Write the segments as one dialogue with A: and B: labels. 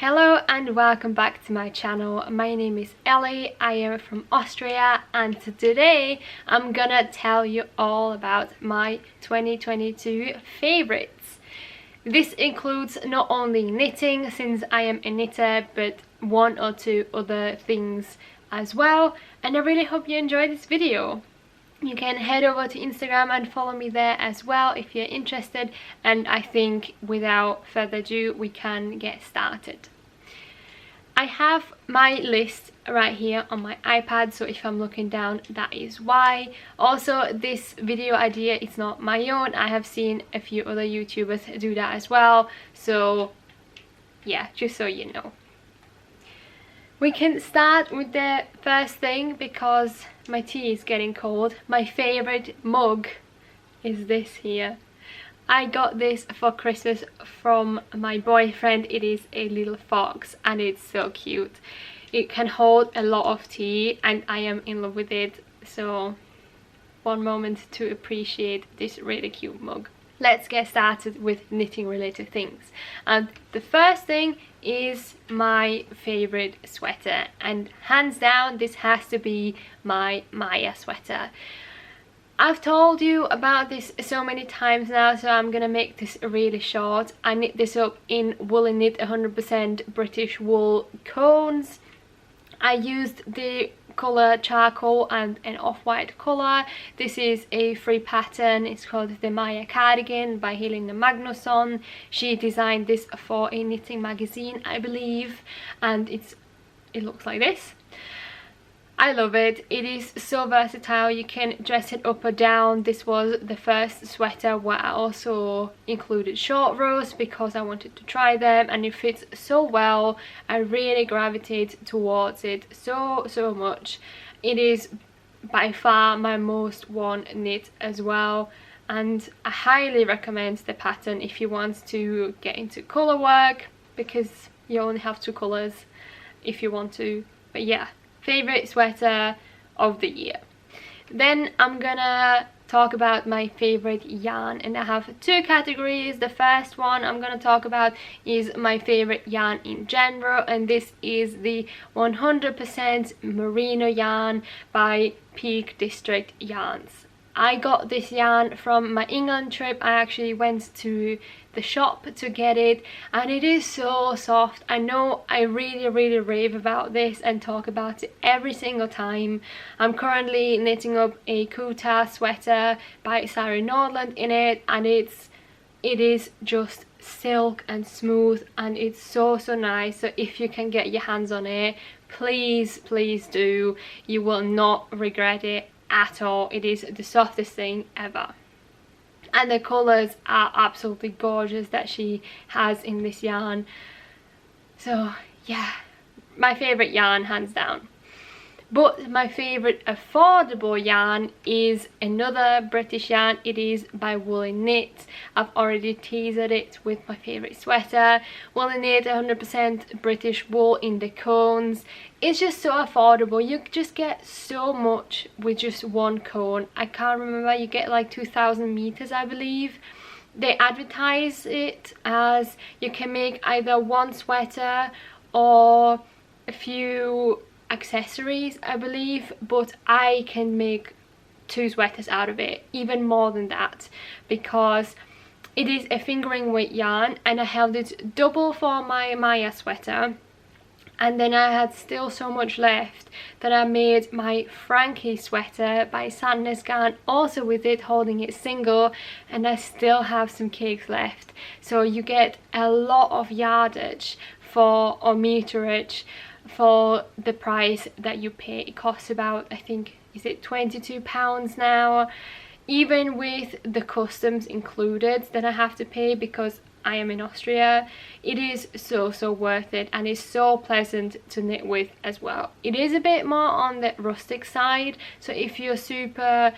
A: Hello and welcome back to my channel. My name is Ellie, I am from Austria, and today I'm gonna tell you all about my 2022 favorites. This includes not only knitting, since I am a knitter, but one or two other things as well, and I really hope you enjoy this video. You can head over to Instagram and follow me there as well if you're interested, and I think without further ado we can get started. I have my list right here on my iPad, so if I'm looking down, that is why. Also, this video idea is not my own. I have seen a few other YouTubers do that as well, so yeah, just so you know. We can start with the first thing because my tea is getting cold. My favorite mug is this here. I got this for Christmas from my boyfriend. It is a little fox and it's so cute. It can hold a lot of tea and I am in love with it. So one moment to appreciate this really cute mug. Let's get started with knitting related things, and the first thing is my favorite sweater, and hands down this has to be my Maya sweater. I've told you about this so many times now, so I'm gonna make this really short. I knit this up in Woolly Knit 100% British wool cones. I used the colour charcoal and an off-white colour. This is a free pattern. It's called the Maya Cardigan by Helena Magnusson. She designed this for a knitting magazine, I believe, and it looks like this. I love it. It is so versatile. You can dress it up or down. This was the first sweater where I also included short rows because I wanted to try them, and it fits so well. I really gravitate towards it so much. It is by far my most worn knit as well, and I highly recommend the pattern if you want to get into colour work, because you only have two colours if you want to. But yeah, favorite sweater of the year. Then I'm gonna talk about my favorite yarn, and I have two categories. The first one I'm gonna talk about is my favorite yarn in general, and this is the 100% merino yarn by Peak District Yarns. I got this yarn from my England trip. I actually went to the shop to get it, and it is so soft. I know I really rave about this and talk about it every single time. I'm currently knitting up a Kuta sweater by Sari Nordland in it, and it is just silk and smooth, and it's so nice. So if you can get your hands on it, please do. You will not regret it at all. It is the softest thing ever, and the colours are absolutely gorgeous that she has in this yarn. So yeah, my favourite yarn hands down. But my favourite affordable yarn is another British yarn. It is by Woolly Knit. I've already teased it with my favourite sweater. Woolly Knit 100% British wool in the cones. It's just so affordable. You just get so much with just one cone. I can't remember, you get like 2,000 meters, I believe. They advertise it as you can make either one sweater or a few accessories, I believe, but I can make two sweaters out of it, even more than that, because it is a fingering weight yarn, and I held it double for my Maya sweater, and then I had still so much left that I made my Frankie sweater by Sadness Garn also with it, holding it single, and I still have some cakes left. So you get a lot of yardage or meterage for the price that you pay. It costs about, I think, is it £22 now, even with the customs included that I have to pay because I am in Austria. It is so worth it, and it's so pleasant to knit with as well. It is a bit more on the rustic side, so if you're a super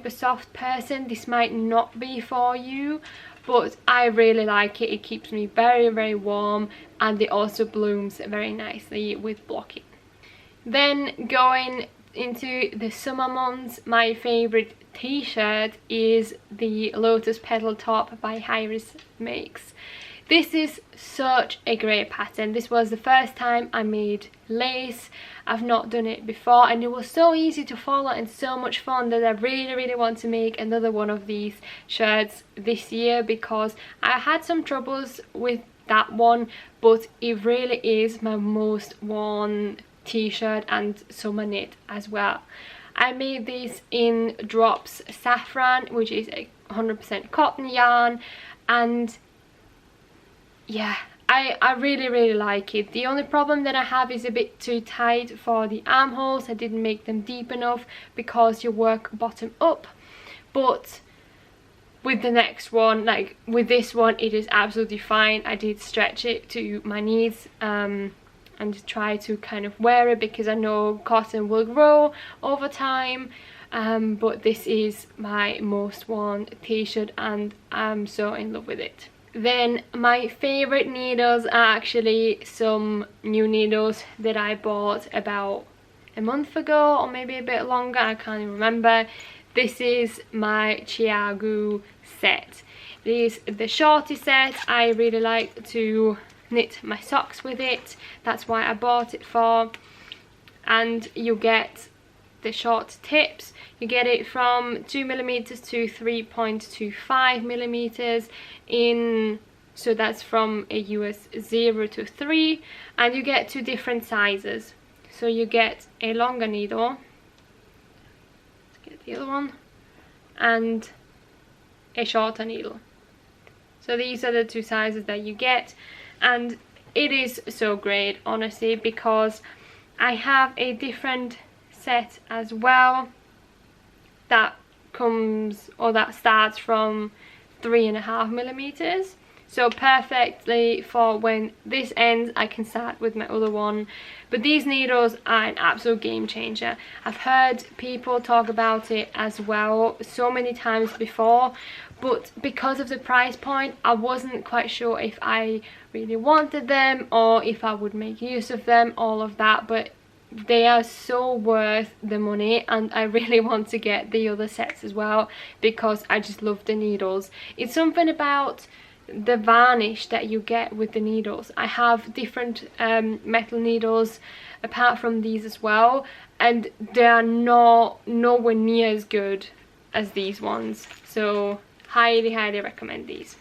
A: soft person, this might not be for you, but I really like it. It keeps me very warm, and it also blooms very nicely with blocking. Then going into the summer months, my favorite t-shirt is the Lotus Petal Top by Iris Makes. This is such a great pattern. This was the first time I made lace. I've not done it before, and it was so easy to follow and so much fun that I really want to make another one of these shirts this year, because I had some troubles with that one, but it really is my most worn t-shirt and summer knit as well. I made this in Drops Saffron, which is a 100% cotton yarn, and yeah, I really like it. The only problem that I have is a bit too tight for the armholes. I didn't make them deep enough because you work bottom up, but with the next one, like with this one, it is absolutely fine. I did stretch it to my knees and try to kind of wear it, because I know cotton will grow over time, but this is my most worn t-shirt and I'm so in love with it. Then my favorite needles are actually some new needles that I bought about a month ago, or maybe a bit longer, I can't even remember. This is my Chiagu set. It is the shorty set. I really like to knit my socks with it, that's why I bought it for. And you get the short tips. You get it from 2mm to 3.25mm in, so that's from a US 0 to 3, and you get 2 different sizes. So you get a longer needle, let's get the other one, and a shorter needle. So these are the 2 sizes that you get, and it is so great, honestly, because I have a different set as well that comes, or that starts from 3.5mm, so perfectly for when this ends I can start with my other one. But these needles are an absolute game changer. I've heard people talk about it as well so many times before, but because of the price point I wasn't quite sure if I really wanted them or if I would make use of them, all of that, but they are so worth the money, and I really want to get the other sets as well because I just love the needles. It's something about the varnish that you get with the needles. I have different metal needles apart from these as well, and they are nowhere near as good as these ones, so highly recommend these.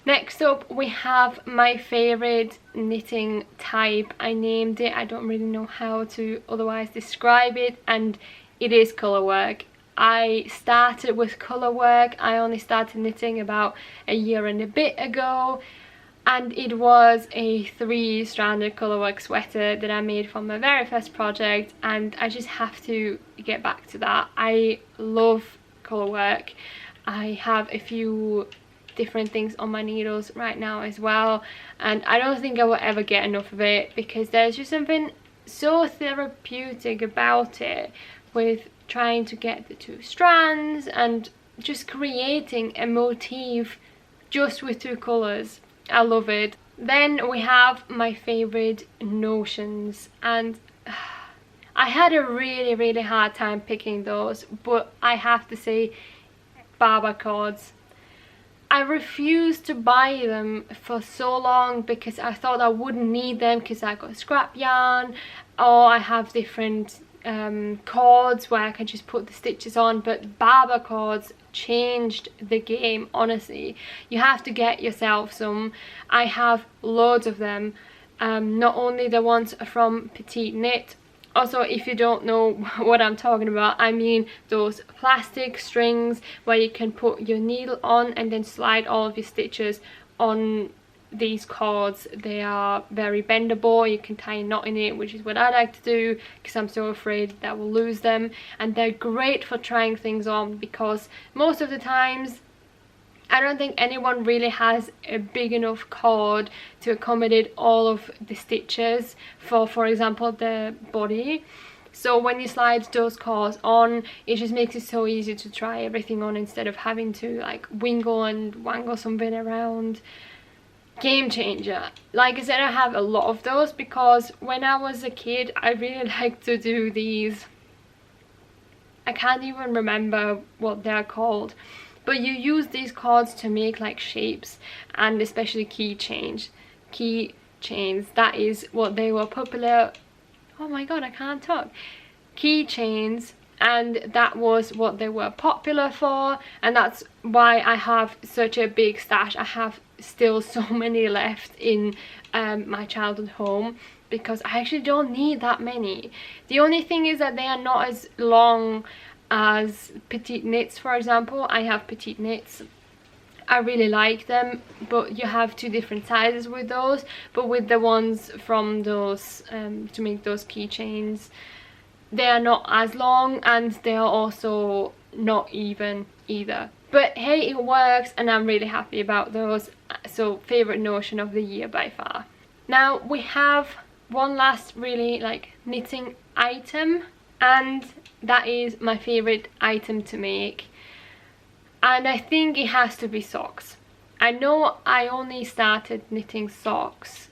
A: Next up we have my favorite knitting type. I named it, I don't really know how to otherwise describe it, and it is colour work. I started with colour work. I only started knitting about a year and a bit ago, and it was a 3-stranded colour work sweater that I made for my very first project, and I just have to get back to that. I love colour work. I have a few different things on my needles right now as well, and I don't think I will ever get enough of it because there's just something so therapeutic about it, with trying to get the 2 strands and just creating a motif just with 2 colors. I love it. Then we have my favorite notions, and I had a really hard time picking those, but I have to say barber cords. I refused to buy them for so long because I thought I wouldn't need them because I got scrap yarn, or I have different cords where I can just put the stitches on, but barber cords changed the game, honestly. You have to get yourself some. I have loads of them, not only the ones from Petite Knit. Also, if you don't know what I'm talking about, I mean those plastic strings where you can put your needle on and then slide all of your stitches on these cords. They are very bendable. You can tie a knot in it, which is what I like to do because I'm so afraid that I will lose them. And they're great for trying things on because most of the times I don't think anyone really has a big enough cord to accommodate all of the stitches for example the body. So when you slide those cords on, it just makes it so easy to try everything on instead of having to like wingle and wangle something around. Game changer. Like I said, I have a lot of those because when I was a kid I really liked to do these, I can't even remember what they're called, but you use these cords to make like shapes, and especially keychains. That is what they were popular. Oh my god, I can't talk. Keychains, and that was what they were popular for, and that's why I have such a big stash. I have still so many left in my childhood home, because I actually don't need that many. The only thing is that they are not as long as petite knits. For example, I have petite knits, I really like them, but you have two different sizes with those. But with the ones from those to make those keychains, they are not as long, and they are also not even either. But hey, it works, and I'm really happy about those. So favorite notion of the year by far. Now we have one last really like knitting item, and that is my favorite item to make, and I think it has to be socks. I know I only started knitting socks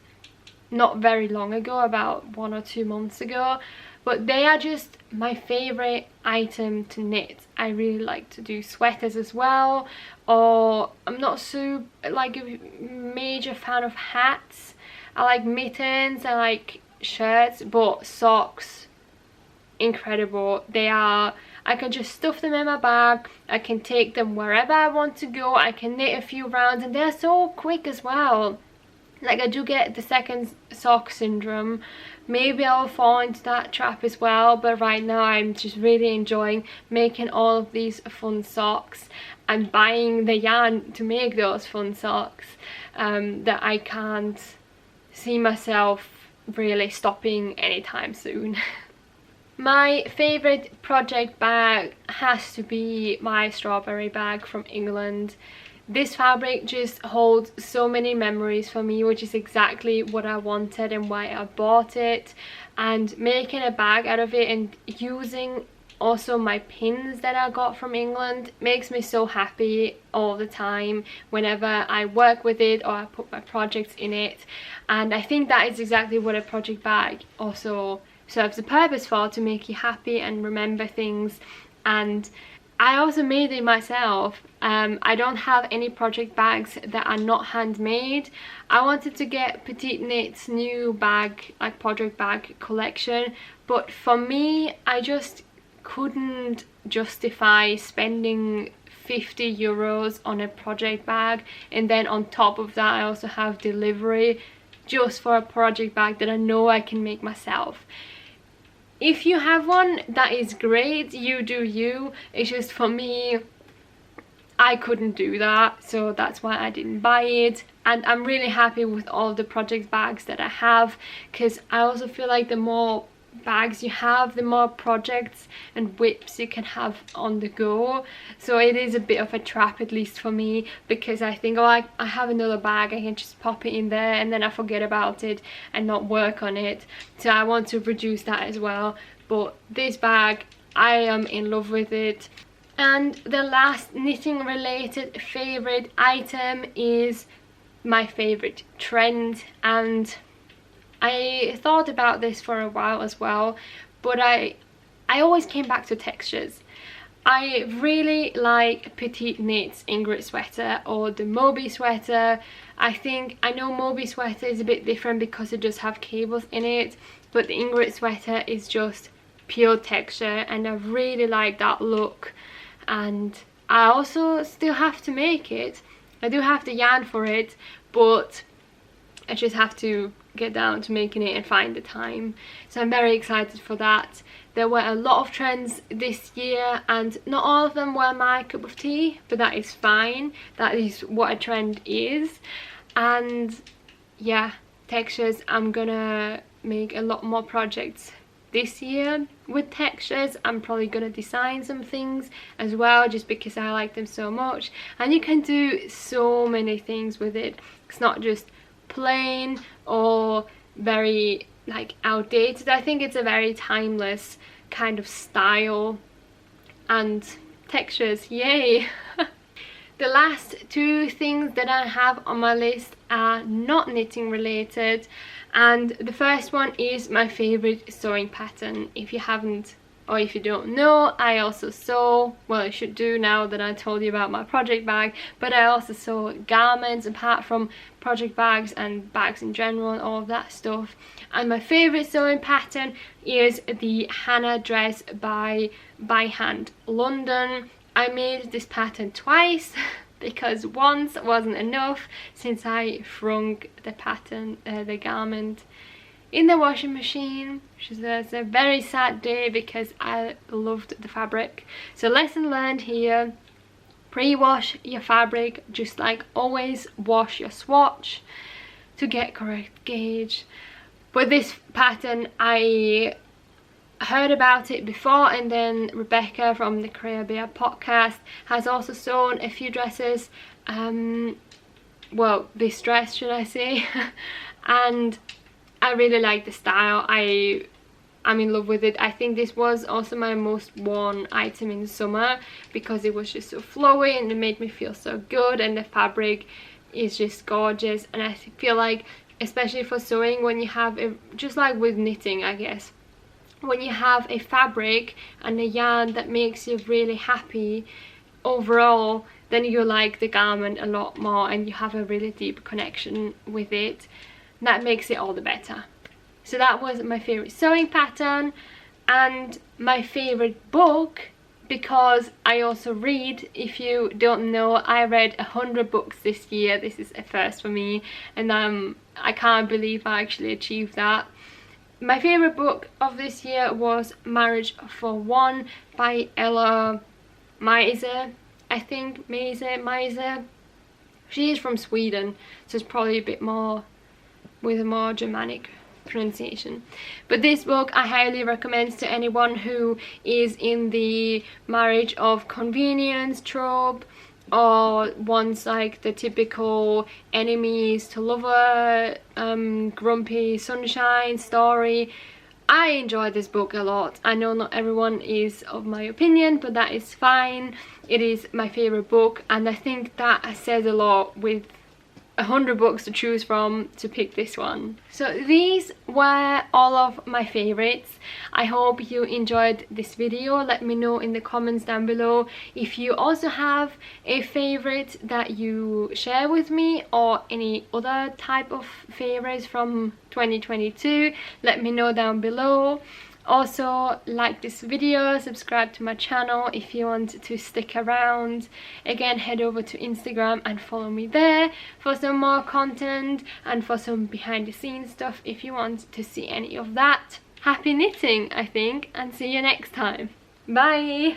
A: not very long ago, about 1 or 2 months ago, but they are just my favorite item to knit. I really like to do sweaters as well, or I'm not so like a major fan of hats. I like mittens, I like shirts, but socks, incredible. They are, I can just stuff them in my bag, I can take them wherever I want to go, I can knit a few rounds, and they're so quick as well. Like, I do get the second sock syndrome. Maybe I'll fall into that trap as well, but right now I'm just really enjoying making all of these fun socks and buying the yarn to make those fun socks, that I can't see myself really stopping anytime soon. My favourite project bag has to be my strawberry bag from England. This fabric just holds so many memories for me, which is exactly what I wanted and why I bought it. And making a bag out of it and using also my pins that I got from England makes me so happy all the time whenever I work with it or I put my projects in it. And I think that is exactly what a project bag also serves a purpose for, to make you happy and remember things. And I also made it myself. I don't have any project bags that are not handmade. I wanted to get Petite Knit's new bag, like project bag collection, but for me, I just couldn't justify spending 50 euros on a project bag, and then on top of that I also have delivery just for a project bag that I know I can make myself. If you have one, that is great, you do you. It's just for me, I couldn't do that, so that's why I didn't buy it. And I'm really happy with all the project bags that I have, because I also feel like the more bags you have, the more projects and whips you can have on the go. So it is a bit of a trap, at least for me, because I think, oh, I have another bag, I can just pop it in there, and then I forget about it and not work on it. So I want to reduce that as well. But this bag, I am in love with it. And the last knitting related favorite item is my favorite trend, and I thought about this for a while as well, but I always came back to textures. I really like Petite Knit's Ingrid sweater or the Moby sweater. I know Moby sweater is a bit different because it does have cables in it, but the Ingrid sweater is just pure texture, and I really like that look. And I also still have to make it. I do have the yarn for it, but I just have to get down to making it and find the time. So I'm very excited for that. There were a lot of trends this year, and not all of them were my cup of tea, but that is fine. That is what a trend is. And yeah, textures, I'm gonna make a lot more projects this year with textures. I'm probably gonna design some things as well, just because I like them so much. And you can do so many things with it. It's not just plain or very like outdated. I think it's a very timeless kind of style. And textures, yay. The last two things that I have on my list are not knitting related, and the first one is my favorite sewing pattern. If you haven't or if you don't know, I also sew, well, I should do now that I told you about my project bag, but I also sew garments apart from project bags and bags in general and all of that stuff. And my favorite sewing pattern is the Hannah dress by Hand London. I made this pattern twice because once wasn't enough since I shrunk the pattern, the garment, in the washing machine, which was a very sad day because I loved the fabric. So lesson learned here: pre-wash your fabric, just like always wash your swatch to get correct gauge. But this pattern, I heard about it before, and then Rebecca from the Career Bear podcast has also sewn a few dresses, well, this dress should I say, and I really like the style. I'm in love with it. I think this was also my most worn item in the summer because it was just so flowy and it made me feel so good, and the fabric is just gorgeous. And I feel like, especially for sewing, when you have a, just like with knitting I guess, when you have a fabric and a yarn that makes you really happy overall, then you like the garment a lot more and you have a really deep connection with it. That makes it all the better. So that was my favorite sewing pattern and my favorite book, because I also read. If you don't know, I read 100 books this year. This is a first for me, and I can't believe I actually achieved that. My favorite book of this year was Marriage for One by Ella Meiser, I think. Meiser. She is from Sweden, so it's probably a bit more with a more Germanic pronunciation. But this book I highly recommend to anyone who is in the marriage of convenience trope, or wants like the typical enemies to lover, grumpy sunshine story. I enjoyed this book a lot. I know not everyone is of my opinion, but that is fine. It is my favorite book, and I think that says a lot with 100 books to choose from to pick this one. So these were all of my favorites. I hope you enjoyed this video. Let me know in the comments down below if you also have a favorite that you share with me, or any other type of favorites from 2022. Let me know down below. Also, like this video, subscribe to my channel if you want to stick around. Again, head over to Instagram and follow me there for some more content and for some behind the scenes stuff if you want to see any of that. Happy knitting, I think, and see you next time. Bye!